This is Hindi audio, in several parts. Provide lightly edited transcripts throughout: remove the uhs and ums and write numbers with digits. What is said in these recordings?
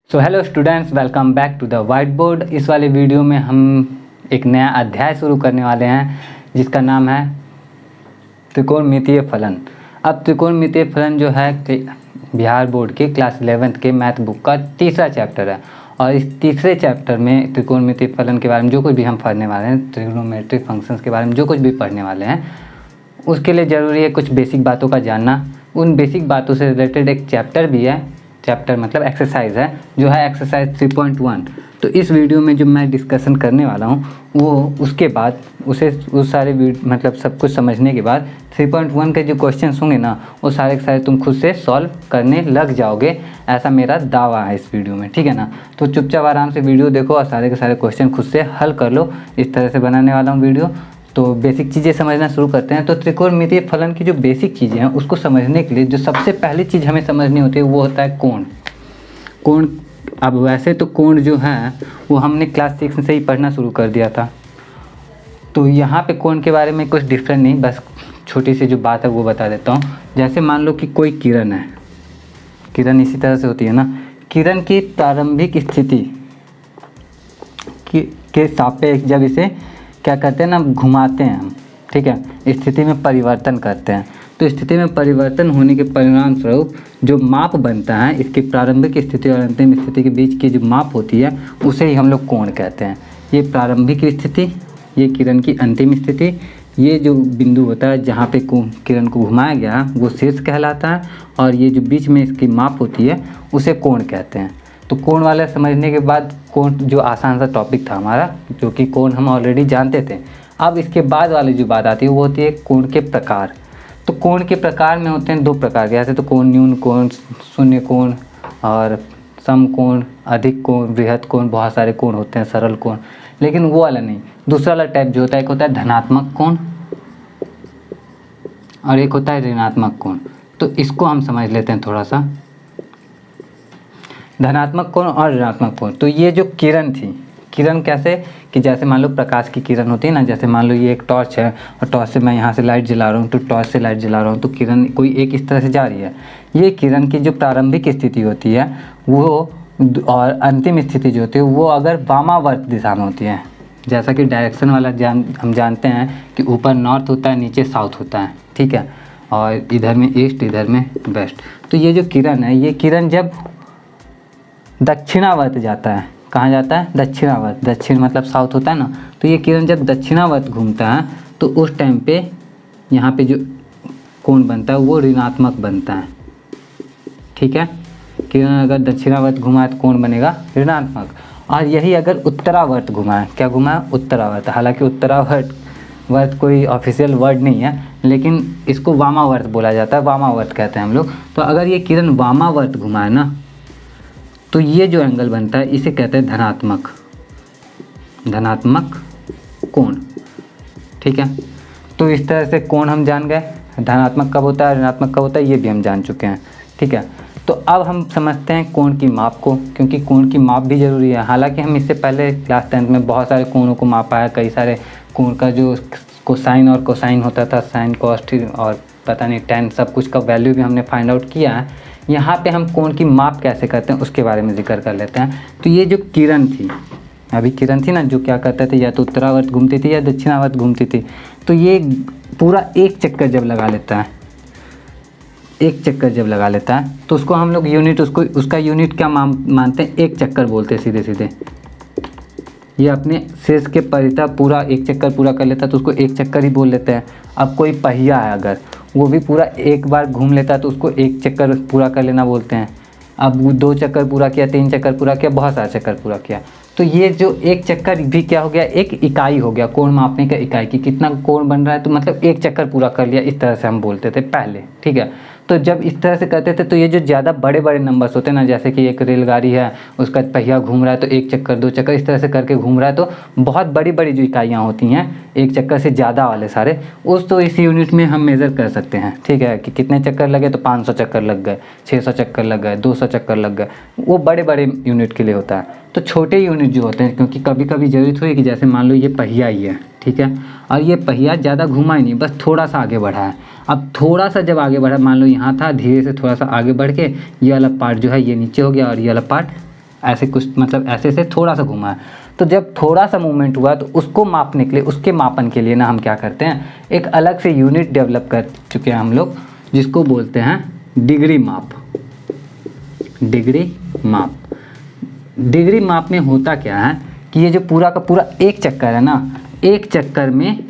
So hello students, welcome back to the whiteboard. इस वाले वीडियो में हम एक नया अध्याय शुरू करने वाले हैं जिसका नाम है त्रिकोणमितीय फलन। अब त्रिकोणमितीय फलन जो है बिहार बोर्ड के क्लास 11th के मैथ बुक का तीसरा चैप्टर है और इस तीसरे चैप्टर में त्रिकोणमितीय फलन के बारे में जो कुछ भी हम पढ़ने वाले हैं, ट्रिग्नोमेट्रिक फंक्शंस के बारे में जो कुछ भी पढ़ने वाले हैं, उसके लिए ज़रूरी है कुछ बेसिक बातों का जानना। उन बेसिक बातों से रिलेटेड एक चैप्टर भी है, चैप्टर मतलब एक्सरसाइज है जो है एक्सरसाइज 3.1। तो इस वीडियो में जो मैं डिस्कशन करने वाला हूँ वो उसके बाद उस सारे मतलब सब कुछ समझने के बाद 3.1 के जो क्वेश्चंस होंगे ना वो सारे के सारे तुम खुद से सॉल्व करने लग जाओगे, ऐसा मेरा दावा है इस वीडियो में, ठीक है ना। तो चुपचाप आराम से वीडियो देखो और सारे के सारे क्वेश्चन खुद से हल कर लो। इस तरह से बनाने वाला हूँ वीडियो। तो बेसिक चीज़ें समझना शुरू करते हैं। तो त्रिकोणमितीय फलन की जो बेसिक चीज़ें हैं उसको समझने के लिए जो सबसे पहली चीज़ हमें समझनी होती है वो होता है कोण। कोण, अब वैसे तो कोण जो है वो हमने क्लास 6 से ही पढ़ना शुरू कर दिया था, तो यहाँ पे कोण के बारे में कुछ डिफरेंट नहीं, बस छोटी सी जो बात है वो बता देता हूँ। जैसे मान लो कि कोई किरण है, किरण इसी तरह से होती है ना। किरण की प्रारंभिक स्थिति के सापेक्ष जब इसे क्या करते हैं ना, घुमाते हैं हम, ठीक है, स्थिति में परिवर्तन करते हैं। तो स्थिति में परिवर्तन होने के परिणाम स्वरूप जो माप बनता है, इसकी प्रारंभिक स्थिति और अंतिम स्थिति के बीच की जो माप होती है उसे ही हम लोग कोण कहते हैं। ये प्रारंभिक स्थिति, ये किरण की अंतिम स्थिति, ये जो बिंदु होता है जहाँ पे किरण को घुमाया गया वो शीर्ष कहलाता है और ये जो बीच में इसकी माप होती है उसे कोण कहते हैं। तो कोण वाला समझने के बाद कोण जो आसान सा टॉपिक था हमारा, जो कि कोण हम ऑलरेडी जानते थे। अब इसके बाद वाली जो बात आती है वो होती है कोण के प्रकार। तो कोण के प्रकार में होते हैं दो प्रकार के, ऐसे तो कोण, न्यून कोण, शून्य कोण और सम कोण, अधिक कोण, बृहद कोण, बहुत सारे कोण होते हैं, सरल कोण। लेकिन वो वाला नहीं, दूसरा वाला टाइप जो होता है, एक होता है धनात्मक कोण और एक होता है ऋणात्मक कोण। तो इसको हम समझ लेते हैं थोड़ा सा, धनात्मक कोण और ऋणात्मक कोण। तो ये जो किरण थी, किरण कैसे कि जैसे मान लो प्रकाश की किरण होती है ना, जैसे मान लो ये एक टॉर्च है और टॉर्च से मैं यहाँ से लाइट जला रहा हूँ, तो टॉर्च से लाइट जला रहा हूँ, तो किरण कोई एक इस तरह से जा रही है। ये किरण की जो प्रारंभिक स्थिति होती है वो और अंतिम स्थिति जो होती है वो अगर वामावर्त दिशा में होती है, जैसा कि डायरेक्शन वाला हम जानते हैं कि ऊपर नॉर्थ होता है, नीचे साउथ होता है, ठीक है, और इधर में ईस्ट, इधर में वेस्ट। तो ये जो किरण है, ये किरण जब दक्षिणावर्त जाता है, कहाँ जाता है, दक्षिणावर्त, दक्षिण मतलब साउथ होता है ना, तो ये किरण जब दक्षिणावर्त घूमता है तो उस टाइम पे यहाँ पे जो कोण बनता है वो ऋणात्मक बनता है, ठीक है। किरण अगर दक्षिणावर्त घुमाए तो कोण बनेगा ऋणात्मक। और यही अगर उत्तरावर्त घुमाए, क्या घुमाए, उत्तरावर्त, हालांकि उत्तरावर्त कोई ऑफिशियल वर्ड नहीं है लेकिन इसको वामावर्त बोला जाता है, वामावर्त कहते हैं हम लोग। तो अगर ये किरण वामावर्त घुमाए ना तो ये जो एंगल बनता है इसे कहते हैं धनात्मक, धनात्मक कोण, ठीक है। तो इस तरह से कोण हम जान गए, धनात्मक कब होता है, ऋणात्मक कब होता है, ये भी हम जान चुके हैं, ठीक है। तो अब हम समझते हैं कोण की माप को, क्योंकि कोण की माप भी ज़रूरी है। हालांकि हम इससे पहले क्लास 10th में बहुत सारे कोणों को मापा है, कई सारे कोण का जो कोसाइन और कोसाइन होता था, साइन कॉस्ट और पता नहीं टेन, सब कुछ का वैल्यू भी हमने फाइंड आउट किया है। यहाँ पे हम कोण की माप कैसे करते हैं उसके बारे में जिक्र कर लेते हैं। तो ये जो किरण थी, अभी किरण थी ना, जो क्या करते थे, या तो उत्तरावर्त घूमती थी या दक्षिणावर्त घूमती थी। तो ये पूरा एक चक्कर जब लगा लेता है, एक चक्कर जब लगा लेता है तो उसको हम लोग यूनिट, उसका यूनिट क्या मानते हैं, एक चक्कर बोलते हैं सीधे सीधे। ये अपने शीर्ष के परितः पूरा एक चक्कर पूरा कर लेता है तो उसको एक चक्कर ही बोल लेते हैं। अब कोई पहिया है अगर वो भी पूरा एक बार घूम लेता है तो उसको एक चक्कर पूरा कर लेना बोलते हैं। अब वो 2 चक्कर पूरा किया, 3 चक्कर पूरा किया, बहुत सारा चक्कर पूरा किया, तो ये जो एक चक्कर भी क्या हो गया, एक इकाई हो गया, कोण मापने का इकाई कि कितना कोण बन रहा है, तो मतलब एक चक्कर पूरा कर लिया, इस तरह से हम बोलते थे पहले, ठीक है। तो जब इस तरह से करते थे तो ये जो ज़्यादा बड़े बड़े नंबर्स होते हैं ना, जैसे कि एक रेलगाड़ी है, उसका पहिया घूम रहा है तो एक चक्कर, 2 चक्कर, इस तरह से करके घूम रहा है, तो बहुत बड़ी बड़ी जो इकाइयाँ होती हैं, एक चक्कर से ज़्यादा वाले सारे, उस तो इस यूनिट में हम मेज़र कर सकते हैं, ठीक है, कि कितने चक्कर लगे, तो 500 चक्कर लग गए, 600 चक्कर लग गए, 200 चक्कर लग गए, वो बड़े बड़े यूनिट के लिए होता है। तो छोटे यूनिट जो होते हैं, क्योंकि कभी कभी ज़रूरत हुई कि जैसे मान लो ये पहिया ही है, ठीक है, और ये पहिया ज़्यादा घुमा ही नहीं, बस थोड़ा सा आगे बढ़ा है। अब थोड़ा सा जब आगे बढ़ा, मान लो यहाँ था, धीरे से थोड़ा सा आगे बढ़ के ये वाला पार्ट जो है ये नीचे हो गया और ये वाला पार्ट ऐसे कुछ, मतलब ऐसे से थोड़ा सा घुमा है। तो जब थोड़ा सा मूवमेंट हुआ तो उसको मापने के लिए, उसके मापन के लिए ना हम क्या करते हैं, एक अलग से यूनिट डेवलप कर चुके हैं हम लोग, जिसको बोलते हैं डिग्री माप। डिग्री माप, डिग्री माप में होता क्या है कि ये जो पूरा का पूरा एक चक्कर है ना, एक चक्कर में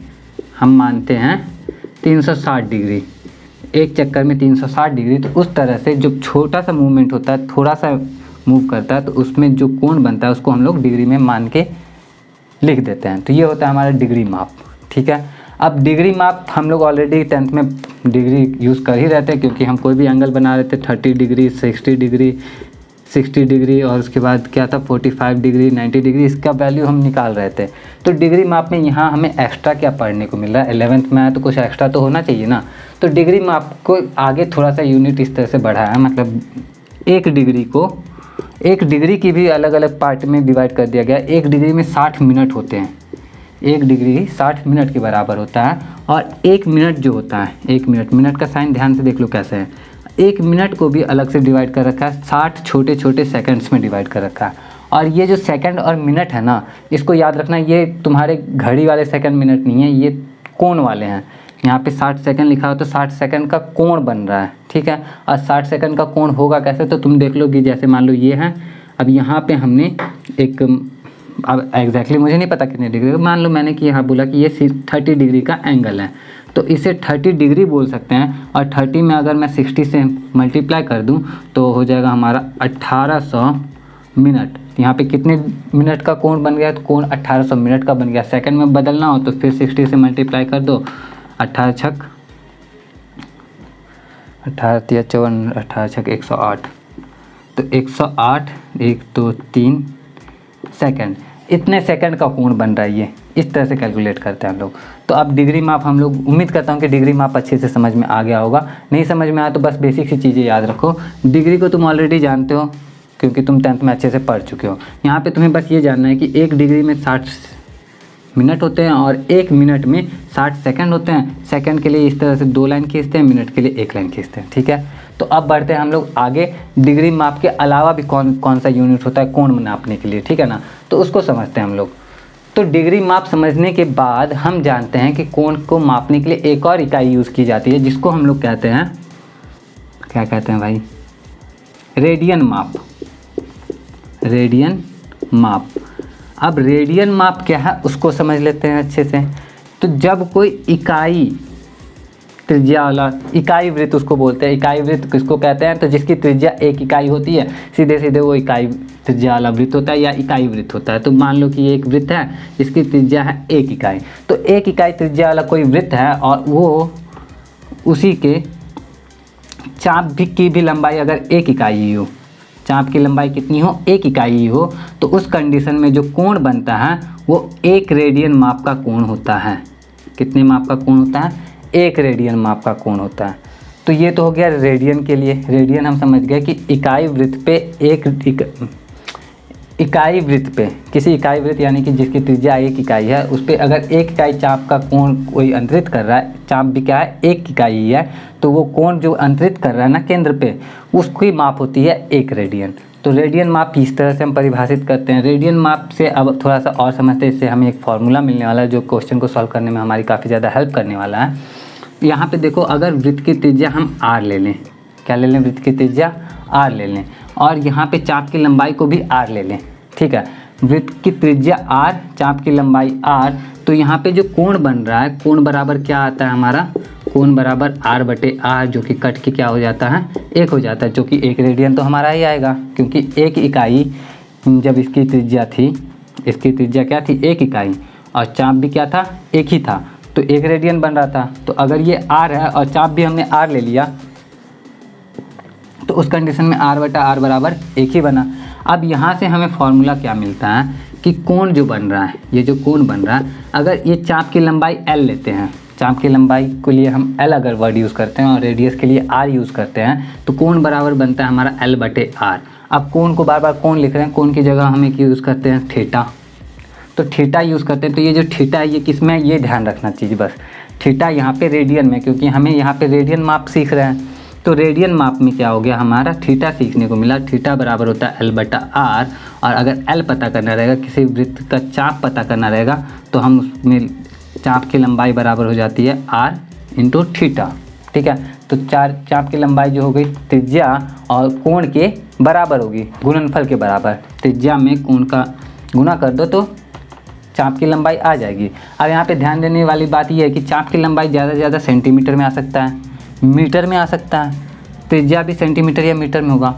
हम मानते हैं 360 डिग्री, एक चक्कर में 360 डिग्री। तो उस तरह से जो छोटा सा मूवमेंट होता है, थोड़ा सा मूव करता है, तो उसमें जो कोण बनता है उसको हम लोग डिग्री में मान के लिख देते हैं। तो ये होता है हमारा डिग्री माप, ठीक है। अब डिग्री माप हम लोग ऑलरेडी 10th में डिग्री यूज़ कर ही रहते हैं, क्योंकि हम कोई भी एंगल बना रहे थे 30 डिग्री, 60 डिग्री और उसके बाद क्या था 45 डिग्री, 90 डिग्री, इसका वैल्यू हम निकाल रहे थे। तो डिग्री माप में यहाँ हमें एक्स्ट्रा क्या पढ़ने को मिल रहा है, 11th में आया तो कुछ एक्स्ट्रा तो होना चाहिए ना। तो डिग्री माप को आगे थोड़ा सा यूनिट इस तरह से बढ़ाया है, मतलब एक डिग्री को, एक डिग्री की भी अलग अलग पार्ट में डिवाइड कर दिया गया। एक डिग्री में 60 मिनट होते हैं, एक डिग्री 60 मिनट के बराबर होता है। और एक मिनट जो होता है, एक मिनट, मिनट का साइन ध्यान से देख लो कैसे है, एक मिनट को भी अलग से डिवाइड कर रखा है, 60 छोटे छोटे सेकंड्स में डिवाइड कर रखा है। और ये जो सेकंड और मिनट है ना, इसको याद रखना, ये तुम्हारे घड़ी वाले सेकंड मिनट नहीं है, ये कोण वाले हैं। यहाँ पे 60 सेकंड लिखा हो तो 60 सेकंड का कोण बन रहा है, ठीक है। और 60 सेकंड का कोण होगा कैसे, तो तुम देख लो कि जैसे मान लो ये है, अब यहाँ पे हमने एक, अब एग्जैक्टली मुझे नहीं पता कितने डिग्री, मान लो मैंने कि यहाँ बोला कि ये 30 डिग्री का एंगल है, तो इसे 30 डिग्री बोल सकते हैं। और 30 में अगर मैं 60 से मल्टीप्लाई कर दूँ तो हो जाएगा हमारा 1800 मिनट। यहाँ पे कितने मिनट का कोण बन गया, तो कोण 1800 मिनट का बन गया। सेकंड में बदलना हो तो फिर 60 से मल्टीप्लाई कर दो, 18 छक 18 तिया 54, 18 छक 108, तो 108 1 2 3 सेकंड, इतने सेकंड का कोण बन रहा है। ये इस तरह से कैलकुलेट करते हैं हम लोग। तो अब डिग्री माप हम लोग, उम्मीद करता हूँ कि डिग्री माप अच्छे से समझ में आ गया होगा। नहीं समझ में आया तो बस बेसिक सी चीज़ें याद रखो। डिग्री को तुम ऑलरेडी जानते हो क्योंकि तुम 10th में अच्छे से पढ़ चुके हो। यहाँ पे तुम्हें बस ये जानना है कि एक डिग्री में 60 मिनट होते हैं और एक मिनट में 60 सेकंड होते हैं। सेकंड के लिए इस तरह से 2 लाइन खींचते हैं, मिनट के लिए 1 लाइन खींचते हैं, ठीक है। तो अब बढ़ते हैं हम लोग आगे, डिग्री माप के अलावा भी कौन कौन सा यूनिट होता है कोण नापने के लिए, ठीक है ना। तो उसको समझते हैं हम लोग। तो डिग्री माप समझने के बाद हम जानते हैं कि कोण को मापने के लिए एक और इकाई यूज़ की जाती है, जिसको हम लोग कहते हैं, क्या कहते हैं भाई, रेडियन माप। रेडियन माप। अब रेडियन माप क्या है उसको समझ लेते हैं अच्छे से। तो जब कोई इकाई त्रिज्या वाला, इकाई वृत्त उसको बोलते हैं। इकाई वृत्त किसको कहते हैं, तो जिसकी त्रिज्या 1 इकाई होती है, सीधे सीधे वो इकाई त्रिज्या वाला वृत्त होता है या इकाई वृत्त होता है। तो मान लो कि ये एक वृत्त है जिसकी त्रिज्या है 1 इकाई। तो 1 इकाई त्रिज्या वाला कोई वृत्त है और वो उसी के चाप भी की भी लंबाई अगर 1 इकाई ही हो, चाप की लंबाई कितनी हो, 1 इकाई ही हो, तो उस कंडीशन में जो कोण बनता है वो 1 रेडियन माप का कोण होता है। कितने माप का कोण होता है, 1 रेडियन माप का कोण होता है। तो ये तो हो गया रेडियन के लिए। रेडियन हम समझ गए कि इकाई वृत्त पे इकाई वृत्त पे, किसी इकाई वृत्त यानी कि जिसकी त्रिज्या 1 इकाई है, उस पर अगर 1 इकाई चाप का कोण कोई अंतरित कर रहा है, चाप भी क्या है 1 इकाई ही है, तो वो कोण जो अंतरित कर रहा है ना केंद्र पे, उसकी माप होती है 1 रेडियन। तो रेडियन माप इस तरह से हम परिभाषित करते हैं। रेडियन माप से अब थोड़ा सा और समझते हैं, इससे हमें एक फार्मूला मिलने वाला है जो क्वेश्चन को सॉल्व करने में हमारी काफ़ी ज़्यादा हेल्प करने वाला है। यहाँ पे देखो, अगर वृत्त की त्रिज्या हम r ले लें, क्या ले लें, वृत्त की त्रिज्या r ले लें, और यहाँ पे चाप की लंबाई को भी r ले लें, ठीक है। वृत्त की त्रिज्या r, चाप की लंबाई r, तो यहाँ पे जो कोण बन रहा है, कोण बराबर क्या आता है हमारा, कोण बराबर r/r, जो कि कट के क्या हो जाता है, 1 हो जाता है, जो कि 1 रेडियन तो हमारा ही आएगा, क्योंकि 1 इकाई जब इसकी त्रिज्या थी, इसकी त्रिज्या क्या थी 1 इकाई, और चाप भी क्या था 1 ही था, तो 1 रेडियन बन रहा था। तो अगर ये r है और चाप भी हमने r ले लिया, तो उस कंडीशन में r/r बराबर 1 ही बना। अब यहाँ से हमें फॉर्मूला क्या मिलता है कि कोण जो बन रहा है, ये जो कोण बन रहा है, अगर ये चाप की लंबाई l लेते हैं, चाप की लंबाई के लिए हम l अगर वर्ड यूज़ करते हैं और रेडियस के लिए r यूज़ करते हैं, तो कोण बराबर बनता है हमारा l/r। अब कोण को बार बार कोण लिख रहे हैं, कोण की जगह हमें क्या यूज़ करते हैं, थीटा। तो थीटा यूज़ करते हैं। तो ये जो थीटा है ये किस में, ये ध्यान रखना चाहिए बस, थीटा यहाँ पे रेडियन में, क्योंकि हमें यहाँ पे रेडियन माप सीख रहे हैं। तो रेडियन माप में क्या हो गया हमारा, थीटा सीखने को मिला। थीटा बराबर होता है L/R, और अगर L पता करना रहेगा, किसी वृत्त का चाप पता करना रहेगा, तो हम उसमें चाप की लंबाई बराबर हो जाती है R × थीटा। ठीक है, तो चाप की लंबाई जो हो गई त्रिज्या और कोण के बराबर होगी, गुणनफल के बराबर। त्रिज्या में कोण का गुना कर दो तो चाप की लंबाई आ जाएगी। अब यहाँ पे ध्यान देने वाली बात यह है कि चाप की लंबाई ज़्यादा से ज़्यादा सेंटीमीटर में आ सकता है, मीटर में आ सकता है, त्रिज्या भी सेंटीमीटर या मीटर में होगा।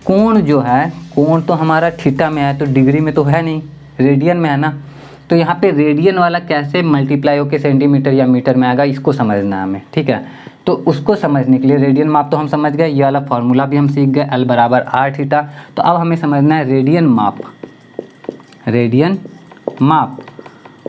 कोण जो है, कोण तो हमारा थीटा में है, तो डिग्री में तो है नहीं, रेडियन में है ना। तो यहाँ पे रेडियन वाला कैसे मल्टीप्लाई होकर सेंटीमीटर या मीटर में आएगा, इसको समझना है हमें। ठीक है, तो उसको समझने के लिए रेडियन माप तो हम समझ गए, ये वाला फॉर्मूला भी हम सीख गए, L/R थीटा। तो अब हमें समझना है रेडियन माप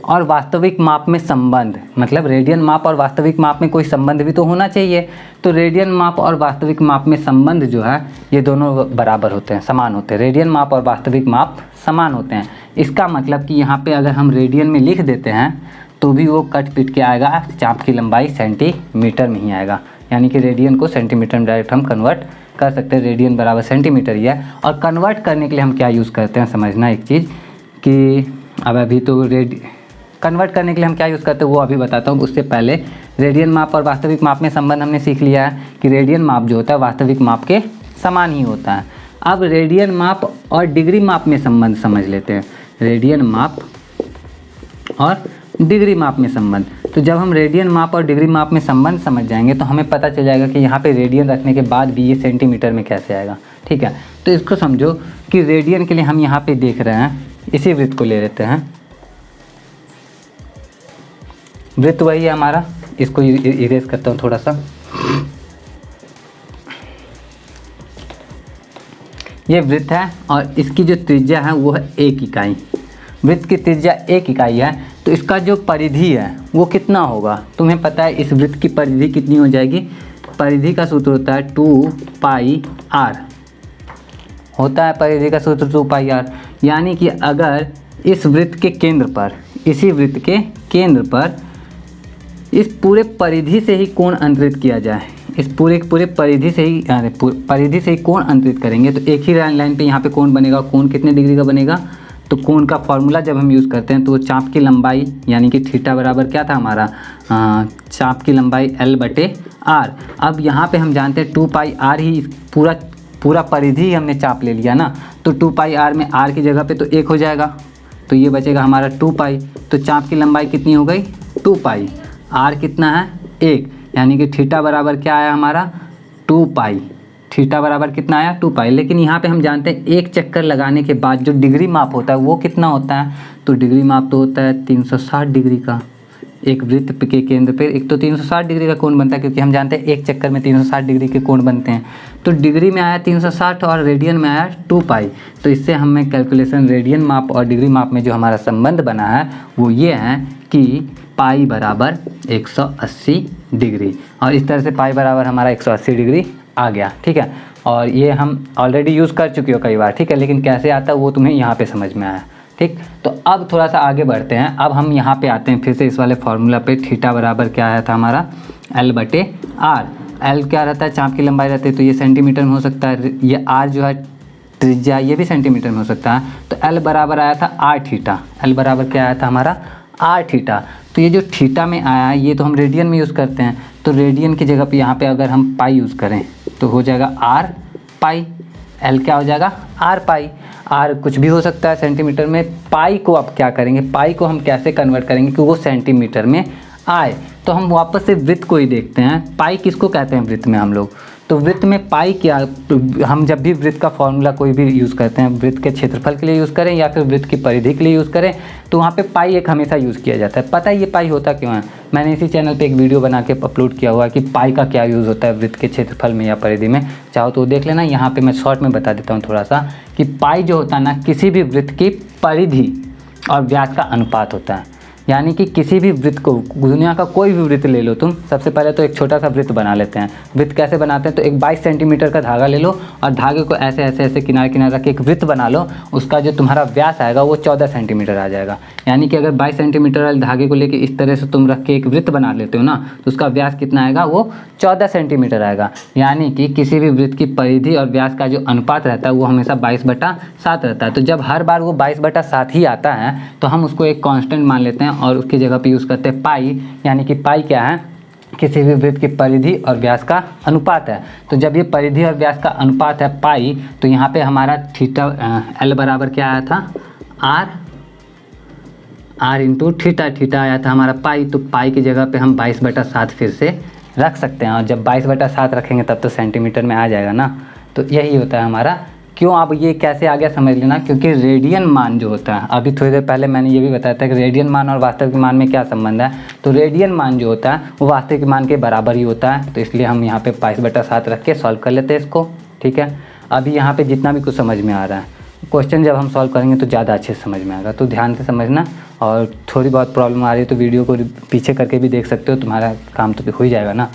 और वास्तविक माप में संबंध, मतलब रेडियन माप और वास्तविक माप में कोई संबंध भी तो होना चाहिए। तो रेडियन माप और वास्तविक माप में संबंध जो है ये दोनों बराबर होते हैं, समान होते हैं। रेडियन माप और वास्तविक माप समान होते हैं। इसका मतलब कि यहाँ पे अगर हम रेडियन में लिख देते हैं तो भी वो कट पिट के आएगा, चाप की लंबाई सेंटीमीटर में ही आएगा। यानी कि रेडियन को सेंटीमीटर में डायरेक्ट हम कन्वर्ट कर सकते हैं, रेडियन बराबर सेंटीमीटर ही है। और कन्वर्ट करने के लिए हम क्या यूज़ करते हैं, समझना एक चीज़ कि अब अभी तो कन्वर्ट करने के लिए हम क्या यूज़ करते हैं वो अभी बताता हूँ। उससे पहले रेडियन माप और वास्तविक माप में संबंध हमने सीख लिया है कि रेडियन माप जो होता है वास्तविक माप के समान ही होता है। अब रेडियन माप और डिग्री माप में संबंध समझ लेते हैं। रेडियन माप और डिग्री माप में संबंध, तो जब हम रेडियन माप और डिग्री माप में संबंध समझ जाएंगे तो हमें पता चल जाएगा कि यहाँ पे रेडियन रखने के बाद भी ये सेंटीमीटर में कैसे आएगा। ठीक है, तो इसको समझो कि रेडियन के लिए हम यहाँ पे देख रहे हैं, इसी वृत्त को ले लेते हैं। वृत्त वही है हमारा, इसको इरेज करता हूँ थोड़ा सा। ये वृत्त है और इसकी जो त्रिज्या है वो है 1 इकाई। वृत्त की त्रिज्या 1 इकाई है, तो इसका जो परिधि है वो कितना होगा, तुम्हें पता है इस वृत्त की परिधि कितनी हो जाएगी। परिधि का सूत्र होता है 2πr, होता है परिधि का सूत्र 2πr। यानी कि अगर इस वृत्त के केंद्र पर, इसी वृत्त के केंद्र पर इस पूरे परिधि से ही कोण अंतरित किया जाए, इस पूरे परिधि से ही कोण अंतरित करेंगे, तो एक ही लाइन पे यहाँ पे कोण बनेगा। कोण कितने डिग्री का बनेगा, तो कोण का फॉर्मूला जब हम यूज़ करते हैं तो चाप की लंबाई यानी कि थीटा बराबर क्या था हमारा, चाप की लंबाई L/R। अब यहाँ पे हम जानते हैं 2πr ही पूरा परिधि हमने चाप ले लिया ना, तो 2πr में r की जगह पे तो 1 हो जाएगा, तो ये बचेगा हमारा 2π। तो चाप की लंबाई कितनी हो गई 2π, r कितना है 1, यानी कि थीटा बराबर क्या आया हमारा 2π। थीटा बराबर कितना आया 2π। लेकिन यहाँ पे हम जानते हैं एक चक्कर लगाने के बाद जो डिग्री माप होता है वो कितना होता है, तो डिग्री माप तो होता है 360 डिग्री का। एक वृत्त के केंद्र पे एक तो 360 डिग्री का कोण बनता है, क्योंकि हम जानते हैं एक चक्कर में 360 डिग्री के कोण बनते हैं। तो डिग्री में आया 360 और रेडियन में आया 2π। तो इससे हमें कैलकुलेशन रेडियन माप और डिग्री माप में जो हमारा संबंध बना है वो ये है कि पाई बराबर 180 डिग्री, और इस तरह से पाई बराबर हमारा 180 डिग्री आ गया। ठीक है, और ये हम ऑलरेडी यूज़ कर चुके हो कई बार। ठीक है, लेकिन कैसे आता है वो तुम्हें यहाँ पे समझ में आया। ठीक, तो अब थोड़ा सा आगे बढ़ते हैं। अब हम यहाँ पे आते हैं फिर से इस वाले फार्मूला पे। थीटा बराबर क्या आया था हमारा L/R। L क्या रहता है, चाप की लंबाई रहती है, तो ये सेंटीमीटर में हो सकता है। ये R जो है त्रिज्या, ये भी सेंटीमीटर में हो सकता है। तो L बराबर आया था R थीटा। L बराबर क्या आया था हमारा R थीटा। तो ये जो थीटा में आया है ये तो हम रेडियन में यूज़ करते हैं, तो रेडियन की जगह पे यहाँ पे अगर हम पाई यूज़ करें तो हो जाएगा R पाई। L क्या हो जाएगा R पाई। R कुछ भी हो सकता है सेंटीमीटर में। पाई को अब क्या करेंगे, पाई को हम कैसे कन्वर्ट करेंगे कि वो सेंटीमीटर में आए। तो हम वापस से वृत्त को ही देखते हैं। पाई किसको कहते हैं वृत्त में हम लोग, तो वृत्त में पाई क्या, हम जब भी वृत्त का फॉर्मूला कोई भी यूज़ करते हैं, वृत्त के क्षेत्रफल के लिए यूज़ करें या फिर वृत्त की परिधि के लिए यूज़ करें, तो वहाँ पे पाई एक हमेशा यूज़ किया जाता है। पता है ये पाई होता क्यों है, मैंने इसी चैनल पे एक वीडियो बना के अपलोड किया हुआ है कि पाई का क्या यूज़ होता है वृत्त के क्षेत्रफल में या परिधि में। चाहो तो देख लेना, यहाँ पर मैं शॉर्ट में बता देता हूँ थोड़ा सा कि पाई जो होता है ना, किसी भी वृत्त की परिधि और व्यास का अनुपात होता है। यानी कि किसी भी वृत्त को, दुनिया का कोई भी वृत्त ले लो तुम, सबसे पहले तो एक छोटा सा वृत्त बना लेते हैं। वृत्त कैसे बनाते हैं, तो एक 22 सेंटीमीटर का धागा ले लो और धागे को ऐसे ऐसे ऐसे किनारे किनारे रख के एक वृत्त बना लो। उसका जो तुम्हारा व्यास आएगा वो 14 सेंटीमीटर आ जाएगा। यानी कि अगर 22 सेंटीमीटर वाले धागे को लेके इस तरह से तुम रख के एक वृत्त बना लेते हो ना, तो उसका व्यास कितना आएगा, वो 14 सेंटीमीटर आएगा। यानी कि किसी भी वृत्त की परिधि और व्यास का जो अनुपात रहता है वो हमेशा 22/7 रहता है। तो जब हर बार वो 22/7 ही आता है तो हम उसको एक कांस्टेंट मान लेते हैं और उसकी जगह पे यूज़ करते हैं पाई। यानी कि पाई क्या है, किसी भी वृत्त की परिधि और व्यास का अनुपात है। तो जब ये परिधि और व्यास का अनुपात है पाई, तो यहाँ पे हमारा थीटा एल बराबर क्या आया था, आर इंटू थीटा, थीटा आया था हमारा पाई। तो पाई की जगह पे हम 22/7 फिर से रख सकते हैं, और जब 22/7 रखेंगे तब तो सेंटीमीटर में आ जाएगा ना। तो यही होता है हमारा। क्यों, अब ये कैसे आ गया समझ लेना, क्योंकि रेडियन मान जो होता है, अभी थोड़ी देर पहले मैंने ये भी बताया था कि रेडियन मान और वास्तविक मान में क्या संबंध है। तो रेडियन मान जो होता है वो वास्तविक मान के बराबर ही होता है। तो इसलिए हम यहाँ पे 22/7 रख के सॉल्व कर लेते हैं इसको। ठीक है, अभी यहाँ पे जितना भी कुछ समझ में आ रहा है, क्वेश्चन जब हम सॉल्व करेंगे तो ज़्यादा अच्छे से समझ में आएगा। तो ध्यान से समझना, और थोड़ी बहुत प्रॉब्लम आ रही है तो वीडियो को पीछे करके भी देख सकते हो, तुम्हारा काम तो हो ही जाएगा ना।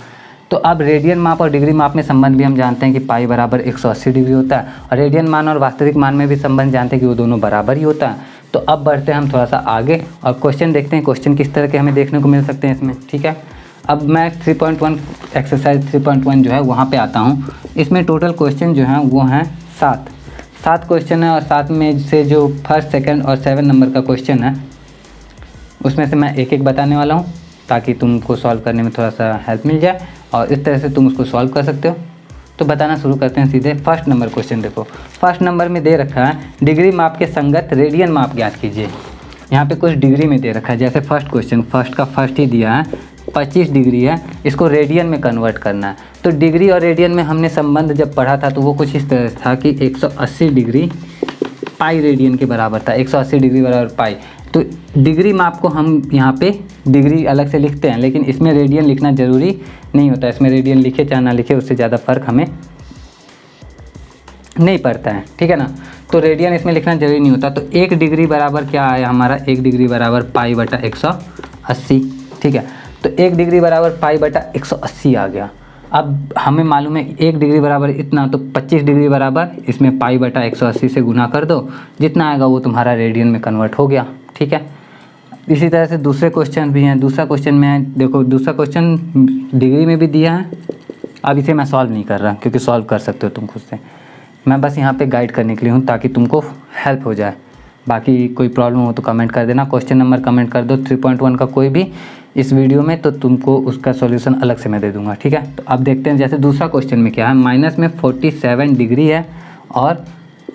तो अब रेडियन माप और डिग्री माप में संबंध भी हम जानते हैं कि पाई बराबर 180 डिग्री होता है, और रेडियन मान और वास्तविक मान में भी संबंध जानते हैं कि वो दोनों बराबर ही होता है। तो अब बढ़ते हैं हम थोड़ा सा आगे और क्वेश्चन देखते हैं, क्वेश्चन किस तरह के हमें देखने को मिल सकते हैं इसमें। ठीक है, अब मैं 3.1 एक्सरसाइज 3.1 जो है वहाँ पे आता हूँ। इसमें टोटल क्वेश्चन जो हैं वो हैं 7 क्वेश्चन है, और 7 में से जो फर्स्ट, सेकंड और 7 नंबर का क्वेश्चन है उसमें से मैं एक एक बताने वाला हूँ, ताकि तुमको सॉल्व करने में थोड़ा सा हेल्प मिल जाए और इस तरह से तुम उसको सॉल्व कर सकते हो। तो बताना शुरू करते हैं सीधे। फर्स्ट नंबर क्वेश्चन देखो, फर्स्ट नंबर में दे रखा है डिग्री माप के संगत रेडियन माप ज्ञात कीजिए। यहाँ पे कुछ डिग्री में दे रखा है, जैसे फर्स्ट क्वेश्चन, फर्स्ट का फर्स्ट ही दिया है 25 डिग्री है, इसको रेडियन में कन्वर्ट करना है। तो डिग्री और रेडियन में हमने संबंध जब पढ़ा था तो वो कुछ इस तरह था कि 180 डिग्री पाई रेडियन के बराबर था, 180 डिग्री बराबर पाई। तो डिग्री माप को हम यहाँ पे डिग्री अलग से लिखते हैं, लेकिन इसमें रेडियन लिखना ज़रूरी नहीं होता। इसमें रेडियन लिखे चाहे ना लिखे उससे ज़्यादा फ़र्क हमें नहीं पड़ता है। ठीक है ना, तो रेडियन इसमें लिखना ज़रूरी नहीं होता। तो 1 डिग्री बराबर क्या आया हमारा, 1 डिग्री बराबर पाई बटा 180। ठीक है, तो 1 डिग्री बराबर पाई बटा 180 आ गया। अब हमें मालूम है 1 डिग्री बराबर इतना, तो 25 डिग्री बराबर इसमें पाई बटा 180 से गुना कर दो, जितना आएगा वो तुम्हारा रेडियन में कन्वर्ट हो गया। ठीक है, इसी तरह से दूसरे क्वेश्चन भी हैं। दूसरा क्वेश्चन में देखो, दूसरा क्वेश्चन डिग्री में भी दिया है। अब इसे मैं सॉल्व नहीं कर रहा क्योंकि सॉल्व कर सकते हो तुम खुद से, मैं बस यहाँ पे गाइड करने के लिए हूँ ताकि तुमको हेल्प हो जाए। बाकी कोई प्रॉब्लम हो तो कमेंट कर देना, क्वेश्चन नंबर कमेंट कर दो 3.1 का कोई भी इस वीडियो में, तो तुमको उसका सॉल्यूशन अलग से मैं दे दूंगा। ठीक है, तो अब देखते हैं जैसे दूसरा क्वेश्चन में क्या है, माइनस में 47 डिग्री है और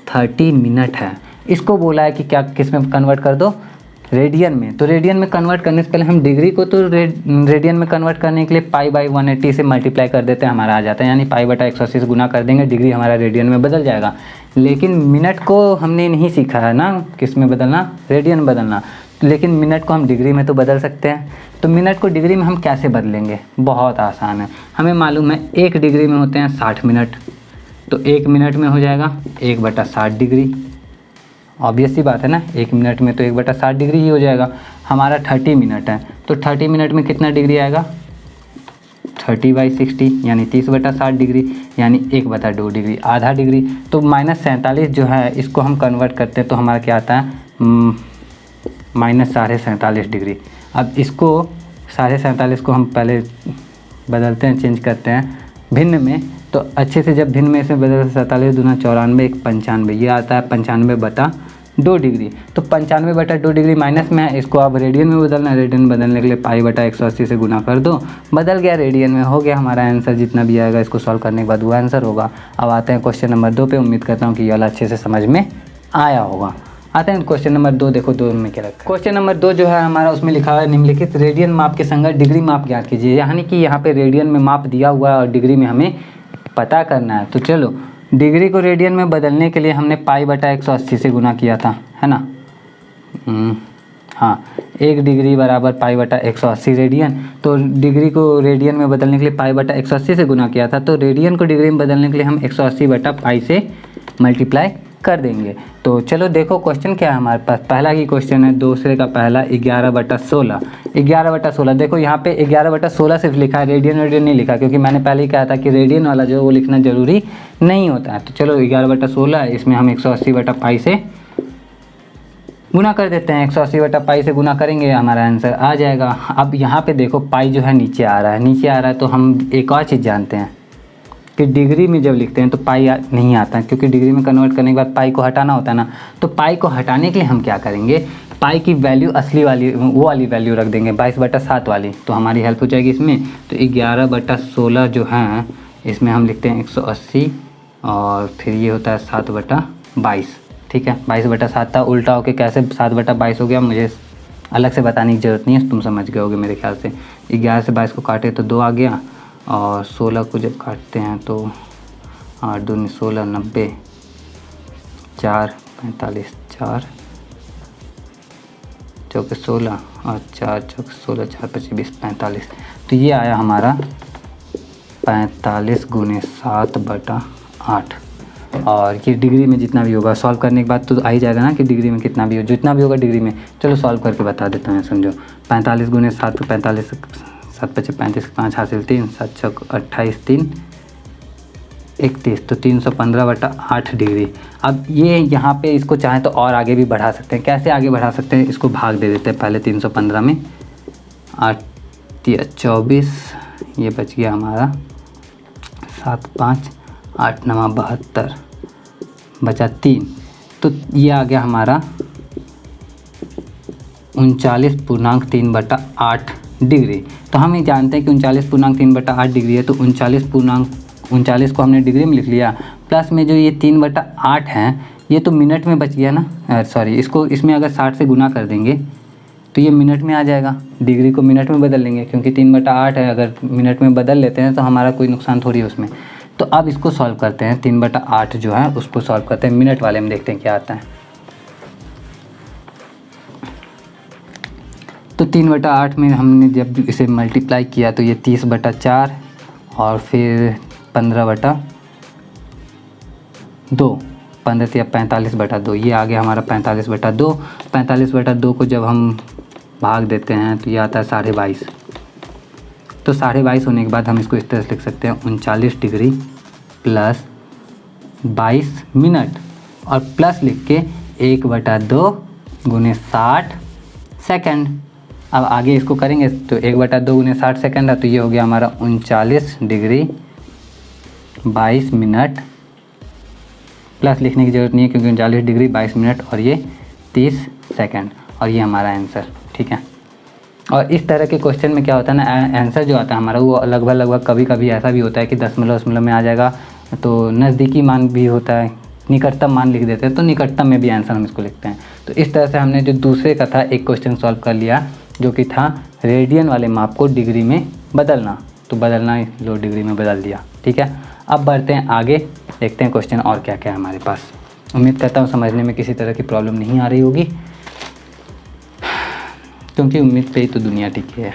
30 मिनट है। इसको बोला है कि क्या किस में कन्वर्ट कर दो, रेडियन में। तो रेडियन में कन्वर्ट करने से पहले हम डिग्री को तो रेडियन में कन्वर्ट करने के लिए पाई बाई 180 से मल्टीप्लाई कर देते हैं, हमारा आ जाता है, यानी पाई बटा 180 से गुना कर देंगे, डिग्री हमारा रेडियन में बदल जाएगा। लेकिन मिनट को हमने नहीं सीखा है ना किस में बदलना, रेडियन में बदलना, लेकिन मिनट को हम डिग्री में तो बदल सकते हैं। तो मिनट को डिग्री में हम कैसे बदलेंगे, बहुत आसान है। हमें मालूम है 1 डिग्री में होते हैं 60 मिनट, तो 1 मिनट में हो जाएगा 1/60 डिग्री। ऑब्वियस सी बात है ना, 1 मिनट में तो 1/60 डिग्री ही हो जाएगा। हमारा 30 मिनट है, तो 30 मिनट में कितना डिग्री आएगा, 30/60 यानी 30/60 डिग्री, यानी 1/2 डिग्री, आधा डिग्री। तो -47 जो है इसको हम कन्वर्ट करते हैं तो हमारा क्या आता है, -47.5 डिग्री। अब इसको 47.5 को हम पहले बदलते हैं, चेंज करते हैं भिन्न में, तो अच्छे से जब भिन्न में से बदलते 47 दूना 94, 1 95, ये आता है 95/2 डिग्री। तो 95/2 डिग्री माइनस में है, इसको अब रेडियन में बदलना है। रेडियन बदलने के लिए पाई बटा 180 से गुना कर दो, बदल गया रेडियन में, हो गया हमारा आंसर। जितना भी आएगा इसको सॉल्व करने के बाद वो आंसर होगा। अब आते हैं क्वेश्चन नंबर 2 पे। उम्मीद करता हूँ कि ये वाला अच्छे से समझ में आया होगा। आते हैं क्वेश्चन नंबर 2। देखो 2 में क्या रखा है। क्वेश्चन नंबर 2 जो है हमारा, उसमें लिखा है निम्नलिखित रेडियन माप के संगत डिग्री माप ज्ञात कीजिए। यानी कि यहाँ पे रेडियन में माप दिया हुआ है और डिग्री में हमें पता करना है। तो चलो, डिग्री को रेडियन में बदलने के लिए हमने पाई बटा 180 से गुना किया था, है ना। हाँ, 1 डिग्री बराबर पाई बटा 180 रेडियन। तो डिग्री को रेडियन में बदलने के लिए पाई बटा 180 से गुना किया था, तो रेडियन को डिग्री में बदलने के लिए हम 180 बटा पाई से मल्टीप्लाई कर देंगे। तो चलो देखो क्वेश्चन क्या है हमारे पास। पहला ही क्वेश्चन है दूसरे का पहला 11/16। 11/16 देखो यहाँ पे 11/16 सिर्फ लिखा है, रेडियन नहीं लिखा, क्योंकि मैंने पहले ही कहा था कि रेडियन वाला जो है वो लिखना ज़रूरी नहीं होता है। तो चलो 11/16 इसमें हम 180/π से गुना कर देते हैं। 180/π से गुना करेंगे हमारा आंसर आ जाएगा। अब यहाँ पे देखो पाई जो है नीचे आ रहा है, तो हम एक और चीज़ जानते हैं कि डिग्री में जब लिखते हैं तो पाई नहीं आता है, क्योंकि डिग्री में कन्वर्ट करने के बाद पाई को हटाना होता है ना। तो पाई को हटाने के लिए हम क्या करेंगे, पाई की वैल्यू असली वाली वो वाली वैल्यू रख देंगे 22/7 वाली, तो हमारी हेल्प हो जाएगी इसमें। तो 11/16 जो है इसमें हम लिखते हैं 180 और फिर ये होता है 7/22। ठीक है, 22/7 था, उल्टा होके कैसे 7/22 हो गया मुझे अलग से बताने की ज़रूरत नहीं है, तुम समझ गए होगे मेरे ख्याल से। 11 से 22 को काटे तो 2 आ गया, और 16 को जब काटते हैं तो 8 दूनी 16, 90, 4 45, 4 चौके 16 और 4 चौके 16, 4 25 20 45। तो ये आया हमारा 45 × 7/8। और ये डिग्री में जितना भी होगा सॉल्व करने के बाद तो आ ही जाएगा ना कि डिग्री में कितना भी हो, जितना भी होगा डिग्री में। चलो सॉल्व करके बता देता हूँ, समझो। 45 × 7 45, 7 × 5 35, 5 हासिल 3, 7 चौक 28, 3 31, तो 315/8 डिग्री। अब ये यहाँ पे इसको चाहें तो और आगे भी बढ़ा सकते हैं। कैसे आगे बढ़ा सकते हैं, इसको भाग दे देते हैं पहले 315 में, 8 24, ये बच गया हमारा 7 5 8 9 72, बचा 3, तो ये आ गया हमारा 39.3/8 डिग्री। तो हम ये जानते हैं कि 39.3/8 डिग्री है, तो 39 को हमने डिग्री में लिख लिया, प्लस में जो ये 3/8 है ये तो मिनट में बच गया ना, सॉरी, इसको इसमें अगर 60 से गुना कर देंगे तो ये मिनट में आ जाएगा। डिग्री को मिनट में बदल लेंगे, क्योंकि 3/8 है, अगर मिनट में बदल लेते हैं तो हमारा कोई नुकसान थोड़ी है उसमें। तो अब इसको सॉल्व करते हैं, 3/8 जो है उसको सॉल्व करते हैं मिनट वाले में, देखते हैं क्या आता है। तो 3/8 में हमने जब इसे मल्टीप्लाई किया तो ये 30/4 और फिर 15/2, 15 या 45/2, ये आ गया हमारा 45/2। 45/2 को जब हम भाग देते हैं तो ये आता है 22.5। तो 22.5 होने के बाद हम इसको इस तरह से लिख सकते हैं 39 डिग्री प्लस 22 मिनट, और प्लस लिख के 1/2 × 60 सेकेंड। अब आगे इसको करेंगे तो 1/2 × 60 सेकेंड है, तो ये हो गया हमारा 39 डिग्री 22 मिनट, प्लस लिखने की ज़रूरत नहीं है क्योंकि 39 डिग्री 22 मिनट और ये 30 सेकेंड, और ये हमारा आंसर। ठीक है, और इस तरह के क्वेश्चन में क्या होता है ना, आंसर जो आता है हमारा वो लगभग कभी कभी ऐसा भी होता है कि दशमलव में आ जाएगा, तो नज़दीकी मान भी होता है, निकटतम मान लिख देते हैं, तो निकटतम में भी आंसर हम इसको लिखते हैं। तो इस तरह से हमने जो दूसरे का था एक क्वेश्चन सॉल्व कर लिया, जो कि था रेडियन वाले माप को डिग्री में बदलना, तो बदलना लो डिग्री में बदल दिया। ठीक है, अब बढ़ते हैं आगे, देखते हैं क्वेश्चन और क्या क्या है हमारे पास। उम्मीद करता हूँ समझने में किसी तरह की प्रॉब्लम नहीं आ रही होगी, क्योंकि उम्मीद पे ही तो दुनिया टिकी है।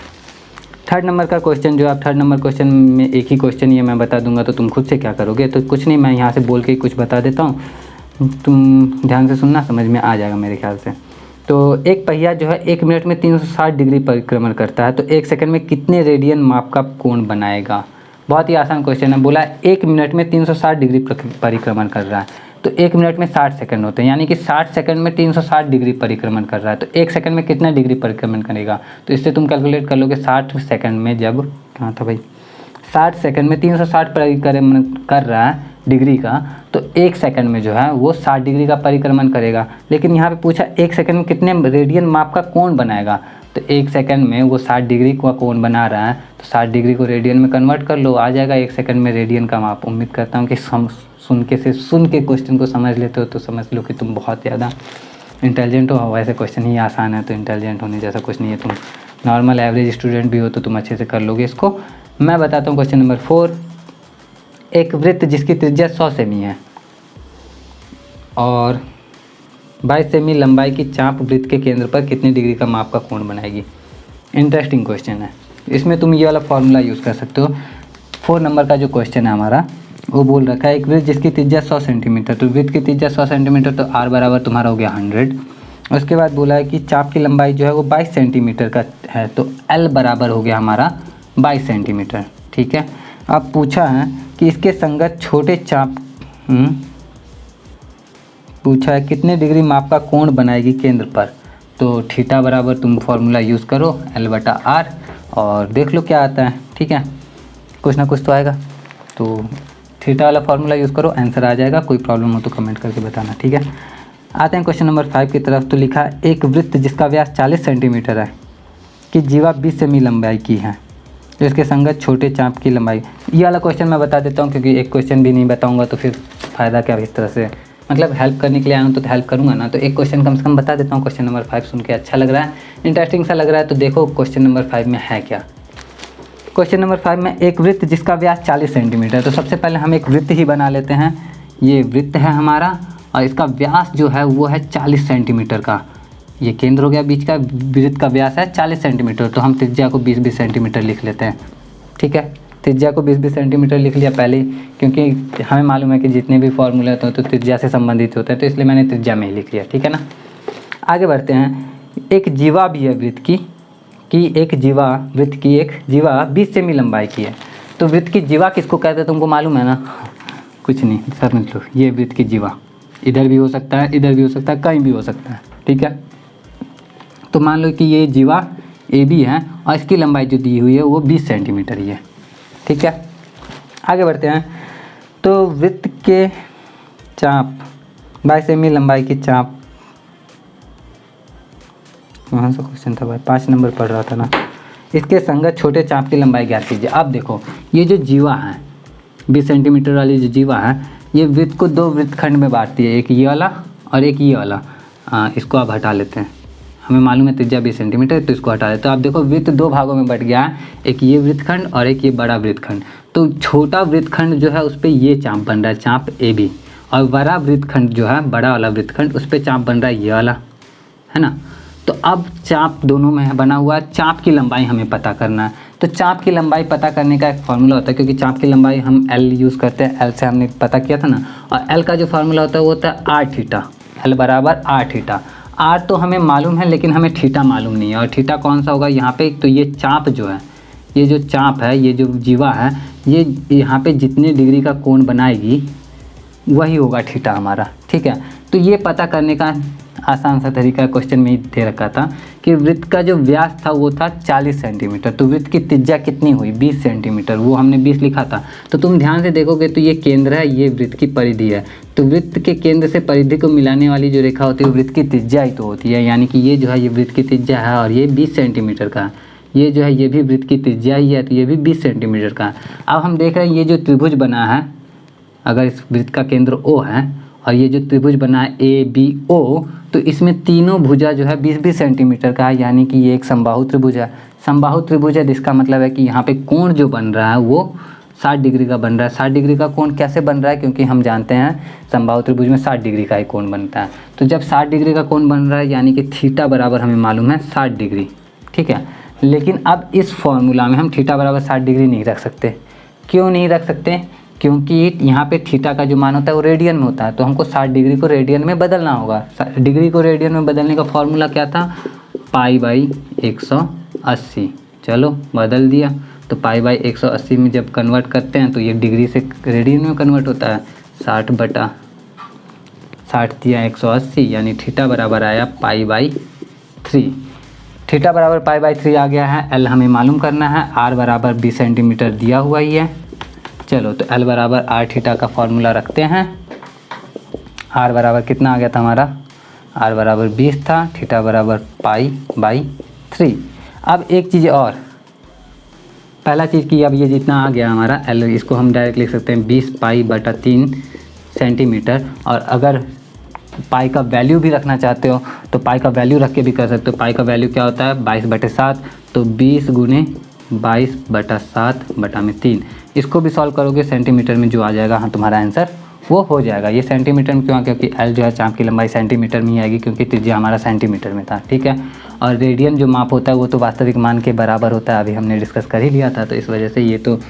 3rd नंबर का क्वेश्चन जो आप 3rd नंबर क्वेश्चन में एक ही क्वेश्चन ये मैं बता दूंगा, तो तुम खुद से क्या करोगे, तो कुछ नहीं, मैं यहाँ से बोल के कुछ बता देता हूँ, तुम ध्यान से सुनना, समझ में आ जाएगा मेरे ख्याल से। तो एक पहिया जो है 1 मिनट में 360 डिग्री परिक्रमण करता है, तो 1 सेकंड में कितने रेडियन माप का कोण बनाएगा। बहुत ही आसान क्वेश्चन है, बोला 1 मिनट में 360 डिग्री परिक्रमण कर रहा है, तो 1 मिनट में 60 सेकंड होते हैं, यानी कि 60 सेकंड में 360 डिग्री परिक्रमण कर रहा है, तो 1 सेकंड में कितना डिग्री परिक्रमण करेगा। तो इससे तुम कैलकुलेट कर लोगे 60 सेकंड में, जब कहाँ था भाई, 60 सेकंड में 360 परिक्रमण कर रहा है डिग्री का, तो 1 सेकंड में जो है वो 60 डिग्री का परिक्रमण करेगा। लेकिन यहाँ पे पूछा 1 सेकंड में कितने रेडियन माप का कोण बनाएगा, तो 1 सेकंड में वो 60 डिग्री का कोण बना रहा है, तो 60 डिग्री को रेडियन में कन्वर्ट कर लो, आ जाएगा 1 सेकंड में रेडियन का माप। उम्मीद करता हूँ कि सुन के क्वेश्चन को समझ लेते हो, तो समझ लो कि तुम बहुत ज़्यादा इंटेलिजेंट हो। वैसे क्वेश्चन ही आसान है, तो इंटेलिजेंट होने जैसा कुछ नहीं है, तुम नॉर्मल एवरेज स्टूडेंट भी हो तो तुम अच्छे से कर लोगे इसको। मैं बताता हूँ क्वेश्चन नंबर 4। एक वृत्त जिसकी त्रिज्या 100 सेमी है और 22 सेमी लंबाई की चाप वृत्त के केंद्र पर कितने डिग्री का माप का कोण बनाएगी। इंटरेस्टिंग क्वेश्चन है, इसमें तुम ये वाला फॉर्मूला यूज़ कर सकते हो। 4 नंबर का जो क्वेश्चन है हमारा, वो बोल रखा है एक वृत्त जिसकी त्रिज्या 100 सेंटीमीटर, तो वृत्त की त्रिज्या 100 सेंटीमीटर, तो r बराबर तुम्हारा हो गया 100। उसके बाद बोला है कि चाप की लंबाई जो है वो 22 सेंटीमीटर का है, तो l बराबर हो गया हमारा 22 सेंटीमीटर। ठीक है। अब पूछा है कि इसके संगत छोटे चाप पूछा है कितने डिग्री माप का कोण बनाएगी केंद्र पर, तो थीटा बराबर तुम फॉर्मूला यूज़ करो L/R और देख लो क्या आता है। ठीक है, कुछ ना कुछ तो आएगा, तो थीटा वाला फार्मूला यूज़ करो, आंसर आ जाएगा। कोई प्रॉब्लम हो तो कमेंट करके बताना। ठीक है, आते हैं क्वेश्चन नंबर 5 की तरफ। तो लिखा एक वृत्त जिसका व्यास 40 सेंटीमीटर है कि जीवा 20 सेमी लंबाई की है, तो इसके संगत छोटे चाप की लंबाई। ये वाला क्वेश्चन मैं बता देता हूँ क्योंकि एक क्वेश्चन भी नहीं बताऊँगा तो फिर फ़ायदा क्या। इस तरह से मतलब हेल्प करने के लिए आया हूँ तो हेल्प करूँगा ना, तो एक क्वेश्चन कम से कम बता देता हूँ। क्वेश्चन नंबर 5 सुन के अच्छा लग रहा है, इंटरेस्टिंग सा लग रहा है, तो देखो क्वेश्चन नंबर 5 में है क्या। क्वेश्चन नंबर 5 में एक वृत्त जिसका व्यास 40 सेंटीमीटर, तो सबसे पहले हम एक वृत्त ही बना लेते हैं। ये वृत्त है हमारा और इसका व्यास जो है वो है 40 सेंटीमीटर का। ये केंद्र हो गया बीच का, वृत्त का व्यास है 40 सेंटीमीटर, तो हम त्रिज्या को 20-20 सेंटीमीटर लिख लेते हैं। ठीक है, त्रिज्या को 20-20 सेंटीमीटर लिख लिया पहले, क्योंकि हमें मालूम है कि जितने भी फॉर्मूले होते हैं तो त्रिज्या से संबंधित होते हैं, तो इसलिए मैंने त्रिज्या में ही लिख लिया। ठीक है ना, आगे बढ़ते हैं। एक जीवा भी है वृत्त की एक जीवा 20 सेमी लंबाई की है, तो वृत्त की जीवा किसको कहते हैं तुमको मालूम है ना? कुछ नहीं, समझ लो, ये वृत्त की जीवा इधर भी हो सकता है, इधर भी हो सकता है, कहीं भी हो सकता है। ठीक है, तो मान लो कि ये जीवा ए बी है और इसकी लंबाई जो दी हुई है वो 20 सेंटीमीटर ही है। ठीक है, आगे बढ़ते हैं। तो वृत्त के चाप 22 सेमी लंबाई की चाप, कहाँ सा क्वेश्चन था भाई, 5 नंबर पढ़ रहा था ना। इसके संगत छोटे चाप की लंबाई ज्ञात कीजिए। अब देखो ये जो जीवा है 20 सेंटीमीटर वाली जो जीवा है, ये वृत्त को 2 वृत्तखंड में बांटती है, एक ये वाला और एक ये वाला। इसको आप हटा लेते हैं, हमें मालूम है त्रिज्या 20 सेंटीमीटर, तो इसको हटा लेते हैं। तो आप देखो वृत्त 2 भागों में बट गया है, एक ये वृत्तखंड और एक ये बड़ा वृत्तखंड। तो छोटा वृत्तखंड जो है उस पर ये चाप बन रहा है, चाप ए बी, और बड़ा वृत्तखंड जो है, बड़ा वाला वृत्तखंड, उस पर चाप बन रहा है ये वाला, है ना। तो अब चाप दोनों में बना हुआ है, चाप की लंबाई हमें पता करना है। तो चाप की लंबाई पता करने का एक फार्मूला होता है, क्योंकि चाप की लंबाई हम L यूज़ करते हैं, L से हमने पता किया था ना, और L का जो फार्मूला होता है वो होता है R थीटा, L बराबर R थीटा। R तो हमें मालूम है लेकिन हमें थीटा मालूम नहीं है, और थीटा कौन सा होगा यहाँ पे, तो ये चाप जो है, ये जो चाप है, ये जो जीवा है, ये यहाँ पे जितने डिग्री का कोण बनाएगी वही होगा थीटा हमारा। ठीक है, तो ये पता करने का आसान सा तरीका क्वेश्चन में ही दे रखा था कि वृत्त का जो व्यास था वो था 40 सेंटीमीटर, तो वृत्त की त्रिज्या कितनी हुई 20 सेंटीमीटर, वो हमने 20 लिखा था। तो तुम ध्यान से देखोगे तो ये केंद्र है, ये वृत्त की परिधि है, तो वृत्त के केंद्र से परिधि को मिलाने वाली जो रेखा होती है वो वृत्त की त्रिज्या ही तो होती है, यानी कि ये जो है ये वृत्त की त्रिज्या है और ये 20 सेंटीमीटर का है। ये जो है ये भी वृत्त की त्रिज्या ही है, तो ये भी 20 सेंटीमीटर का है। अब हम देख रहे हैं ये जो त्रिभुज बना है, अगर इस वृत्त का केंद्र O है और ये जो त्रिभुज बना है ABO, तो इसमें तीनों भुजा जो है 20-20 सेंटीमीटर का है, यानी कि ये एक समबाहु त्रिभुज है। समबाहु त्रिभुज है जिसका मतलब है कि यहाँ पे कोण जो बन रहा है वो 60 डिग्री का बन रहा है। 60 डिग्री का कोण कैसे बन रहा है, क्योंकि हम जानते हैं समबाहु त्रिभुज में 60 डिग्री का ही कोण बनता है। तो जब 60 डिग्री का कोण बन रहा है यानी कि थीटा बराबर हमें मालूम है 60 डिग्री। ठीक है, लेकिन अब इस फॉर्मूला में हम थीटा बराबर 60 डिग्री नहीं रख सकते। क्यों नहीं रख सकते? क्योंकि यहाँ पे थीटा का जो मान होता है वो रेडियन में होता है, तो हमको 60 डिग्री को रेडियन में बदलना होगा। डिग्री को रेडियन में बदलने का फॉर्मूला क्या था, π/180। चलो बदल दिया, तो π/180 में जब कन्वर्ट करते हैं तो ये डिग्री से रेडियन में कन्वर्ट होता है। 60/60 दिया 180, यानी थीटा बराबर आया π/3। थीटा बराबर π/3 आ गया है। L हमें मालूम करना है, R बराबर 20 सेंटीमीटर दिया हुआ ही है। चलो तो L बराबर R थीटा का फॉर्मूला रखते हैं। R बराबर कितना आ गया था हमारा, R बराबर 20 था, थीटा बराबर π/3। अब एक चीज़ और, पहला चीज़ कि अब ये जितना आ गया हमारा L, इसको हम डायरेक्ट लिख सकते हैं 20π/3 सेंटीमीटर। और अगर पाई का वैल्यू भी रखना चाहते हो तो पाई का वैल्यू रख के भी कर सकते हो। पाई का वैल्यू क्या होता है 22/7, तो 20 गुने 22/7/3। इसको भी सॉल्व करोगे सेंटीमीटर में जो आ जाएगा, हाँ तुम्हारा आंसर वो हो जाएगा। ये सेंटीमीटर में क्यों, क्योंकि L जो है चाप की लंबाई सेंटीमीटर में ही आएगी, क्योंकि त्रिज्या हमारा सेंटीमीटर में था। ठीक है, और रेडियन जो माप होता है वो तो वास्तविक मान के बराबर होता है, अभी हमने डिस्कस कर ही लिया था, तो इस वजह से ये तो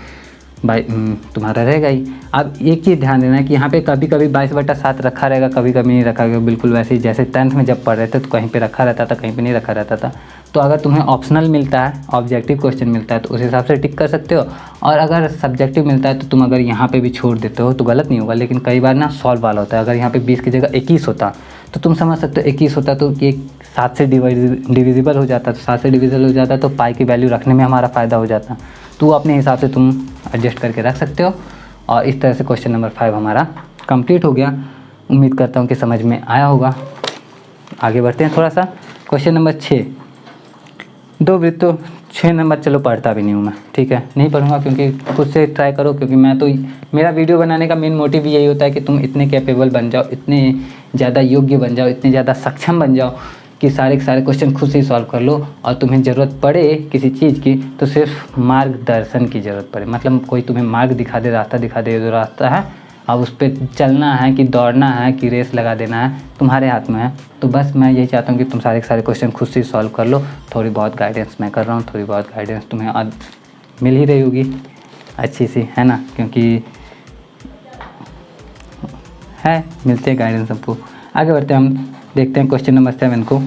तुम्हारा रहेगा ही। अब एक चीज़ ध्यान देना कि यहाँ पे कभी कभी 22/7 रखा रहेगा, कभी कभी नहीं रखा रहेगा, बिल्कुल वैसे ही जैसे 10th में जब पढ़ रहे थे तो कहीं पे रखा रहता था, कहीं पे नहीं रखा रहता था। तो अगर तुम्हें ऑप्शनल मिलता है, ऑब्जेक्टिव क्वेश्चन मिलता है तो उस हिसाब से टिक कर सकते हो, और अगर सब्जेक्टिव मिलता है तो तुम अगर यहाँ पे भी छोड़ देते हो तो गलत नहीं होगा। लेकिन कई बार ना सॉल्व वाला होता है, अगर यहाँ पे 20 की जगह 21 होता तो तुम समझ सकते हो 21 होता तो ये 7 से डिविजिबल हो जाता, तो 7 से डिविजिबल हो जाता तो पाई की वैल्यू रखने में हमारा फ़ायदा हो जाता। तो अपने हिसाब से तुम एडजस्ट करके रख सकते हो। और इस तरह से क्वेश्चन नंबर 5 हमारा कंप्लीट हो गया। उम्मीद करता हूँ कि समझ में आया होगा। आगे बढ़ते हैं थोड़ा सा। क्वेश्चन नंबर 6, 2 वृत्तों। 6 नंबर चलो पढ़ता भी नहीं हूँ मैं, ठीक है, नहीं पढ़ूंगा क्योंकि खुद से ट्राई करो, क्योंकि मैं तो, मेरा वीडियो बनाने का मेन मोटिव यही होता है कि तुम इतने कैपेबल बन जाओ, इतने ज़्यादा योग्य बन जाओ, इतने ज़्यादा सक्षम बन जाओ कि सारे के सारे क्वेश्चन खुद से ही सॉल्व कर लो। और तुम्हें ज़रूरत पड़े किसी चीज़ की तो सिर्फ मार्गदर्शन की ज़रूरत पड़े, मतलब कोई तुम्हें मार्ग दिखा दे, रास्ता दिखा दे, जो रास्ता है अब उस पर चलना है कि दौड़ना है कि रेस लगा देना है, तुम्हारे हाथ में है। तो बस मैं यही चाहता हूँ कि तुम सारे के सारे क्वेश्चन खुद से सॉल्व कर लो। थोड़ी बहुत गाइडेंस मैं कर रहा हूँ, थोड़ी बहुत गाइडेंस तुम्हें आज मिल ही रही होगी अच्छी सी, है ना, क्योंकि है मिलते हैं गाइडेंस सबको। आगे बढ़ते हैं, हम देखते हैं क्वेश्चन नंबर 7 को।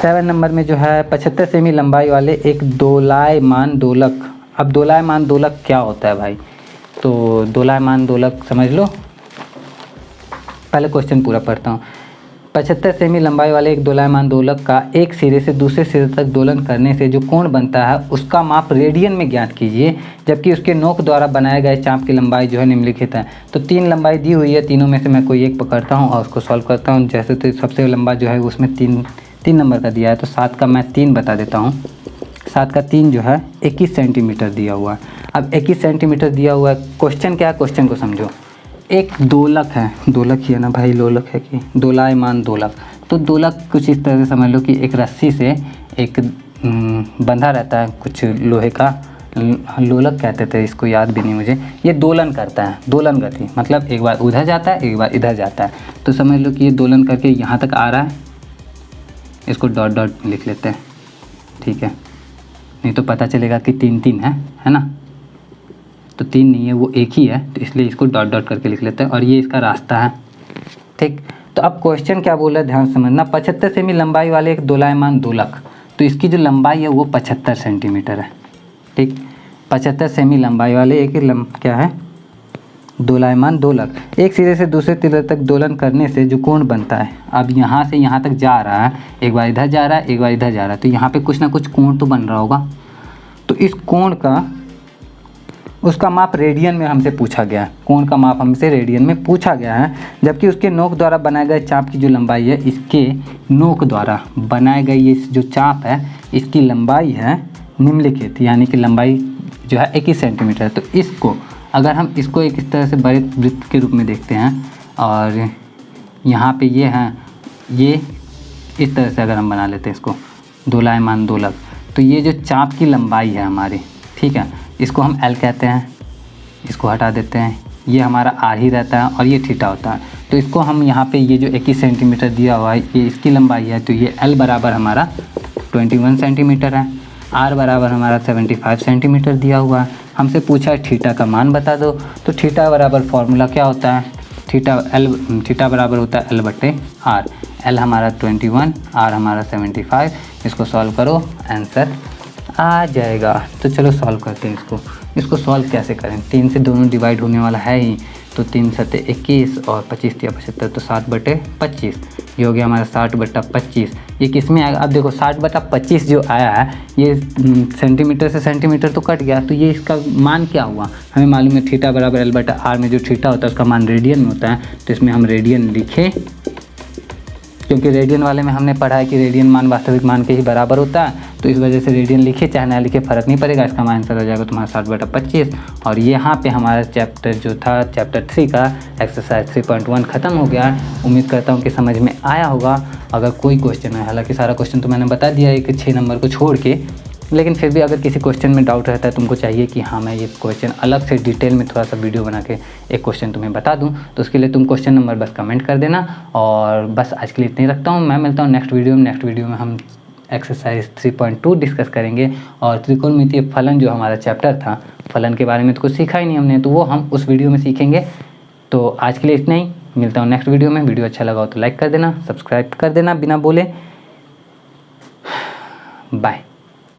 7 नंबर में जो है 75 सेमी लंबाई वाले एक दोलायमान दोलक। अब दोलायमान दोलक क्या होता है भाई? तो दोलायमान दोलक समझ लो। पहले क्वेश्चन पूरा पढ़ता हूँ। 75 सेमी लंबाई वाले एक दोलायमान दोलक का एक सिरे से दूसरे सिरे तक दोलन करने से जो कोण बनता है उसका माप रेडियन में ज्ञात कीजिए, जबकि उसके नोक द्वारा बनाए गए चाप की लंबाई जो है निम्नलिखित है। तो 3 लंबाई दी हुई है, तीनों में से मैं कोई एक पकड़ता हूँ और उसको सॉल्व करता हूँ। जैसे तो सबसे लंबा जो है उसमें 3 नंबर का दिया है, तो 7 का मैं 3 बता देता हूँ। 7 का 3 जो है 21 सेंटीमीटर दिया हुआ है। अब 21 सेंटीमीटर दिया हुआ है। क्वेश्चन क्या है, क्वेश्चन को समझो। एक दोलक है, दोलक ही है ना भाई, लोलक है कि दोलायमान दोलक। तो दोलक कुछ इस तरह से समझ लो कि एक रस्सी से एक बंधा रहता है कुछ लोहे का, लोलक कहते थे, इसको याद भी नहीं मुझे। ये दोलन करता है, दोलन गति मतलब एक बार उधर जाता है एक बार इधर जाता है। तो समझ लो कि ये दोलन करके यहाँ तक आ रहा है, इसको डॉट डॉट लिख लेते हैं, ठीक है, नहीं तो पता चलेगा कि 3 है ना। तो 3 नहीं है, वो एक ही है, तो इसलिए इसको डॉट डॉट करके लिख लेते हैं। और ये इसका रास्ता है, ठीक। तो अब क्वेश्चन क्या बोला है ध्यान समझना। 75 सेमी लंबाई वाले एक दोलायमान दोलक, तो इसकी जो लंबाई है वो 75 सेंटीमीटर है, ठीक। 75 सेमी लंबाई वाले एक क्या है, दोलायमान दोलक। एक सिरे से दूसरे सिरे तक दोलन करने से जो कोण बनता है, अब यहाँ से यहाँ तक जा रहा है, एक बार इधर जा रहा है एक बार इधर जा रहा है, तो यहाँ पे कुछ ना कुछ कोण तो बन रहा होगा। तो इस कोण का, उसका माप रेडियन में हमसे पूछा गया है, कोण का माप हमसे रेडियन में पूछा गया है, जबकि उसके नोक द्वारा बनाए गए चाप की जो लंबाई है, इसके नोक द्वारा बनाए गए ये जो चाप है इसकी लंबाई है निम्नलिखित, यानी कि लंबाई जो है 21 सेंटीमीटर। तो इसको अगर हम इसको एक इस तरह से बड़े वृत्त के रूप में देखते हैं, और यहाँ पे ये हैं, ये इस तरह से अगर हम बना लेते हैं इसको दोलायमान दोलक, तो ये जो चाप की लंबाई है हमारी, ठीक है, इसको हम L कहते हैं, इसको हटा देते हैं, ये हमारा R ही रहता है और ये थीटा होता है। तो इसको हम यहाँ पे ये जो 21 सेंटीमीटर दिया हुआ है ये इसकी लंबाई है, तो ये L बराबर हमारा 21 सेंटीमीटर है, R बराबर हमारा 75 सेंटीमीटर दिया हुआ है। हमसे पूछा है थीटा का मान बता दो, तो थीटा बराबर फॉर्मूला क्या होता है, थीटा बराबर होता है L/R। L हमारा 21, R हमारा 75। इसको सॉल्व करो, आंसर आ जाएगा। तो चलो सॉल्व करते हैं इसको सॉल्व कैसे करें। 3 से दोनों डिवाइड होने वाला है ही, तो 3 7 21 और 25 या 75, तो 7/25, ये हो गया हमारा 60/25। ये किस में आएगा, अब देखो 60/25 जो आया है ये सेंटीमीटर से सेंटीमीटर तो कट गया, तो ये इसका मान क्या हुआ, हमें मालूम है थीटा बराबर L/R में जो थीटा होता है उसका मान रेडियन में होता है, तो इसमें हम रेडियन लिखें, क्योंकि रेडियन वाले में हमने पढ़ा है कि रेडियन मान वास्तविक मान के ही बराबर होता है, तो इस वजह से रेडियन लिखे चाहे ना लिखे फ़र्क नहीं पड़ेगा। इसका आंसर हो जाएगा तुम्हारा 60/25। और यहाँ पे हमारा चैप्टर जो था चैप्टर 3 का एक्सरसाइज 3.1 ख़त्म हो गया। उम्मीद करता हूँ कि समझ में आया होगा। अगर कोई क्वेश्चन है, हालांकि सारा क्वेश्चन तो मैंने बता दिया है कि 6 नंबर को छोड़ के, लेकिन फिर भी अगर किसी क्वेश्चन में डाउट रहता है, तुमको चाहिए कि हाँ मैं ये क्वेश्चन अलग से डिटेल में थोड़ा सा वीडियो बना के एक क्वेश्चन तुम्हें बता दूं, तो उसके लिए तुम क्वेश्चन नंबर बस कमेंट कर देना। और बस आज के लिए इतना ही रखता हूँ। मैं मिलता हूँ नेक्स्ट वीडियो में। नेक्स्ट वीडियो में हम एक्सरसाइज 3.2 डिस्कस करेंगे। और त्रिकोणमितीय फलन जो हमारा चैप्टर था, फलन के बारे में तो कुछ सीखा ही नहीं हमने, तो वो हम उस वीडियो में सीखेंगे। तो आज के लिए इतना ही, मिलता हूँ नेक्स्ट वीडियो में। वीडियो अच्छा लगा हो तो लाइक कर देना, सब्सक्राइब कर देना बिना बोले। बाय।